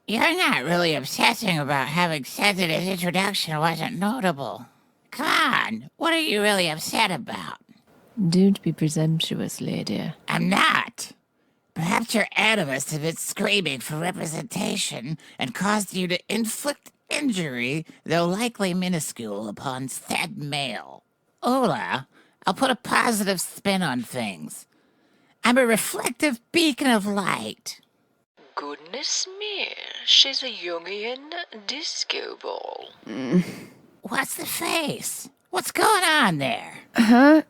You're not really obsessing about having said that his introduction wasn't notable. Come on, what are you really upset about? Don't be presumptuous, lady. I'm not. Perhaps your animus have been screaming for representation and caused you to inflict injury, though likely minuscule, upon said male. Ola, I'll put a positive spin on things. I'm a reflective beacon of light. Goodness me, she's a Jungian disco ball. What's the face? What's going on there? Huh?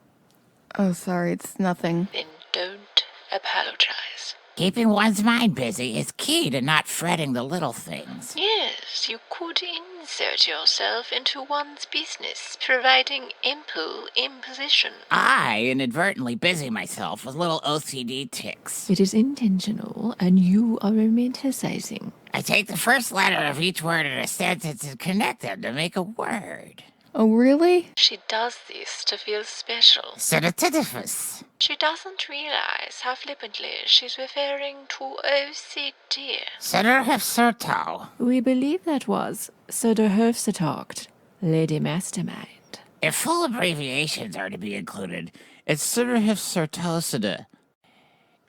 Oh, sorry, it's nothing. Then don't apologize. Keeping one's mind busy is key to not fretting the little things. Yes, you could insert yourself into one's business, providing ample imposition. I inadvertently busy myself with little OCD tics. It is intentional, and you are romanticizing. I take the first letter of each word in a sentence and connect them to make a word. Oh, really? She does this to feel special. Sedativus. She doesn't realize how flippantly she's referring to OCD. Sedativserto. We believe that was Söderhöfsetacht, Lady Mastermind. If full abbreviations are to be included, it's Sedativsertosida.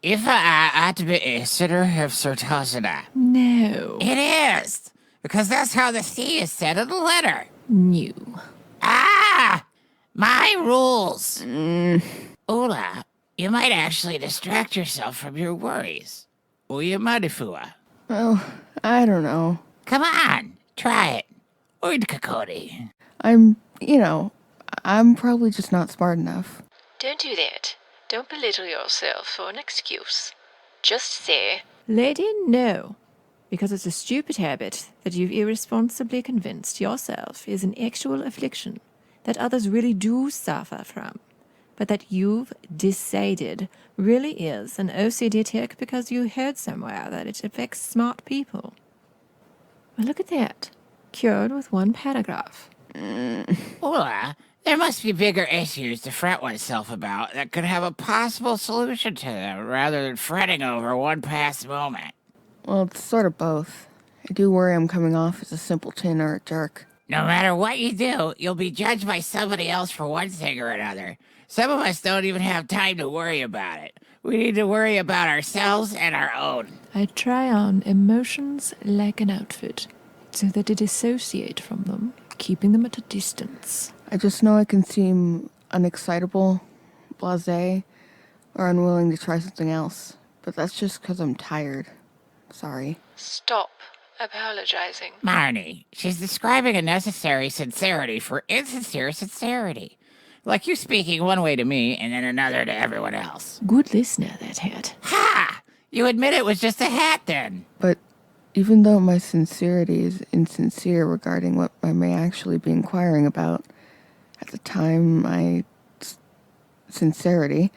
If I ought to be Sedativsertosida. No. It is, because that's how the C is said in the letter. New. Ah! My rules! Ola, you might actually distract yourself from your worries. Uyamadifuwa. Oh, I don't know. Come on, try it. Uydkakodi. I'm probably just not smart enough. Don't do that. Don't belittle yourself for an excuse. Just say, Lady, no. Because it's a stupid habit that you've irresponsibly convinced yourself is an actual affliction that others really do suffer from, but that you've decided really is an OCD tick because you heard somewhere that it affects smart people. Well, look at that. Cured with one paragraph. Ola, there must be bigger issues to fret oneself about that could have a possible solution to them rather than fretting over one past moment. Well, it's sort of both. I do worry I'm coming off as a simpleton or a jerk. No matter what you do, you'll be judged by somebody else for one thing or another. Some of us don't even have time to worry about it. We need to worry about ourselves and our own. I try on emotions like an outfit, so that they dissociate from them, keeping them at a distance. I just know I can seem unexcitable, blasé, or unwilling to try something else. But that's just because I'm tired. Sorry. stop apologizing. Marnie, she's describing a necessary sincerity for insincere sincerity. Like you speaking one way to me and then another to everyone else. Good listener, that hat. Ha! You admit it was just a hat then. But even though my sincerity is insincere regarding what I may actually be inquiring about, at the time sincerity,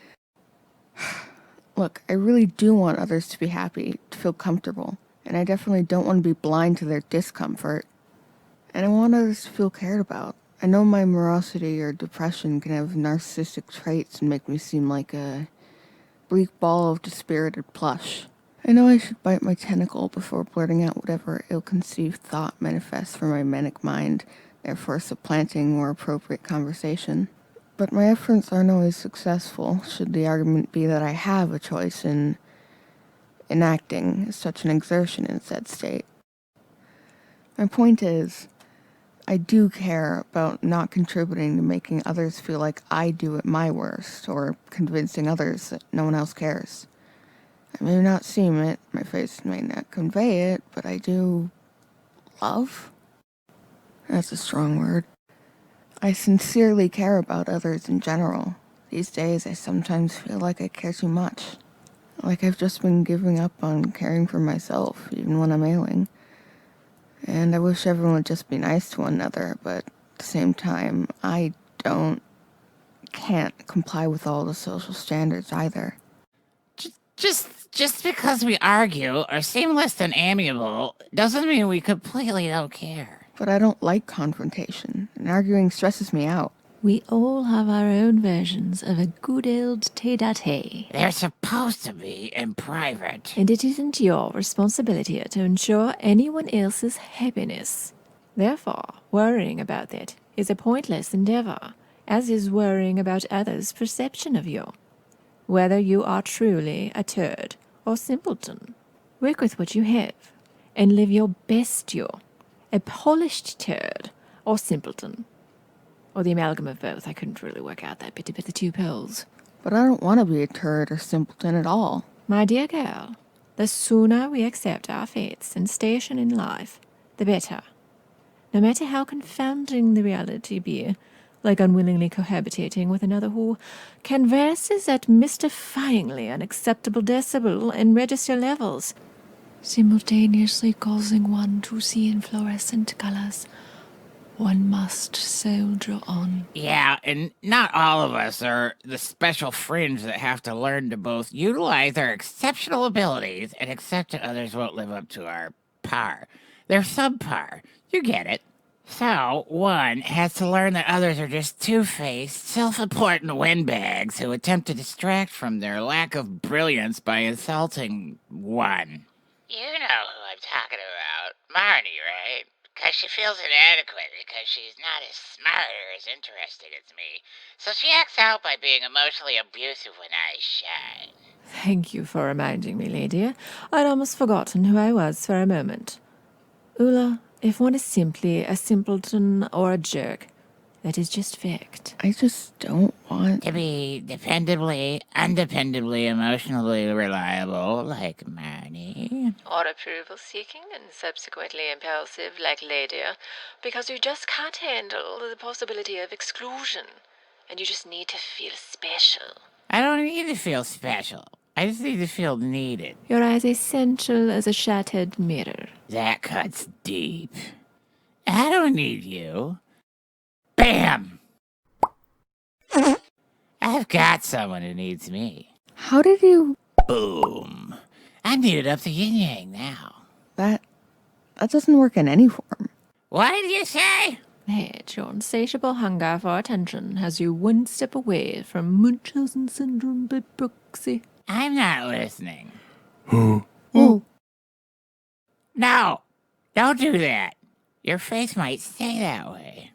look, I really do want others to be happy, to feel comfortable, and I definitely don't want to be blind to their discomfort. And I want others to feel cared about. I know my morosity or depression can have narcissistic traits and make me seem like a bleak ball of dispirited plush. I know I should bite my tentacle before blurting out whatever ill-conceived thought manifests from my manic mind, therefore supplanting more appropriate conversation. But my efforts aren't always successful, should the argument be that I have a choice in enacting such an exertion in said state. My point is, I do care about not contributing to making others feel like I do at my worst, or convincing others that no one else cares. I may not seem it, my face may not convey it, but I do love? That's a strong word. I sincerely care about others in general. These days, I sometimes feel like I care too much. Like I've just been giving up on caring for myself, even when I'm ailing. And I wish everyone would just be nice to one another, but at the same time, I can't comply with all the social standards either. Just because we argue or seem less than amiable doesn't mean we completely don't care. But I don't like confrontation, and arguing stresses me out. We all have our own versions of a good old tete-a-tete. They're supposed to be in private. And it isn't your responsibility to ensure anyone else's happiness. Therefore, worrying about that is a pointless endeavor, as is worrying about others' perception of you. Whether you are truly a turd or simpleton, work with what you have and live your best you, a polished turd or simpleton. Or the amalgam of both. I couldn't really work out that bit about the two poles. But I don't want to be a turd or simpleton at all. My dear girl, the sooner we accept our fates and station in life, the better. No matter how confounding the reality be, like unwillingly cohabitating with another who converses at mystifyingly unacceptable decibel and register levels, simultaneously causing one to see in fluorescent colors. One must soldier on. Yeah, and not all of us are the special fringe that have to learn to both utilize our exceptional abilities and accept that others won't live up to our par. They're subpar. You get it. So, one has to learn that others are just two-faced, self-important windbags who attempt to distract from their lack of brilliance by insulting one. You know who I'm talking about. Marnie, right? Because she feels inadequate because she's not as smart or as interesting as me. So she acts out by being emotionally abusive when I shine. Thank you for reminding me, lady. I'd almost forgotten who I was for a moment. Ula, if one is simply a simpleton or a jerk, that is just fact. I just don't want... To be dependably, undependably, emotionally reliable like Marnie. Or approval-seeking and subsequently impulsive like Lydia, because you just can't handle the possibility of exclusion, and you just need to feel special. I don't need to feel special. I just need to feel needed. You're as essential as a shattered mirror. That cuts deep. I don't need you. Bam! I've got someone who needs me. How did you... Boom. I'm needed up to yin-yang now. That doesn't work in any form. What did you say? That your insatiable hunger for attention has you one step away from Munchausen syndrome by proxy. I'm not listening. Oh, No! Don't do that. Your face might stay that way.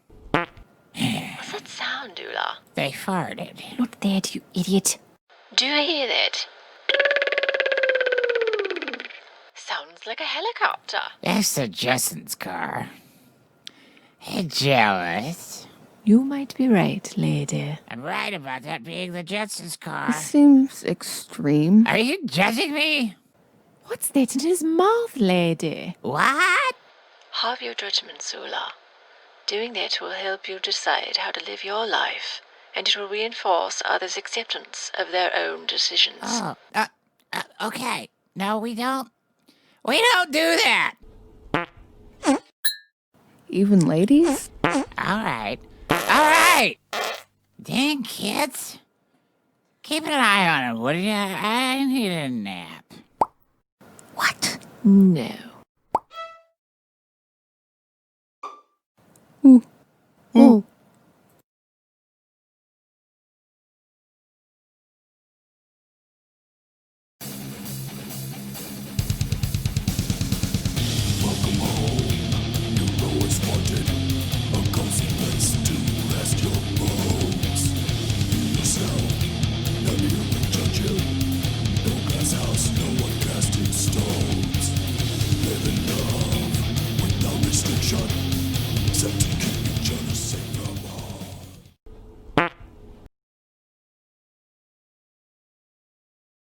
What's that sound, Dula? They farted. Not that, you idiot. Do you hear that? Sounds like a helicopter. That's the Justin's car. Hey, jealous? You might be right, lady. I'm right about that being the Jetsons' car. this seems extreme. Are you judging me? What's that in his mouth, lady? What? Have your judgment, Sula. Doing that will help you decide how to live your life, and it will reinforce others' acceptance of their own decisions. Oh, okay. No, we don't. We don't do that. Even ladies? All right. All right. Dang, kids. Keep an eye on him, would you? I need a nap. What? No. Oh.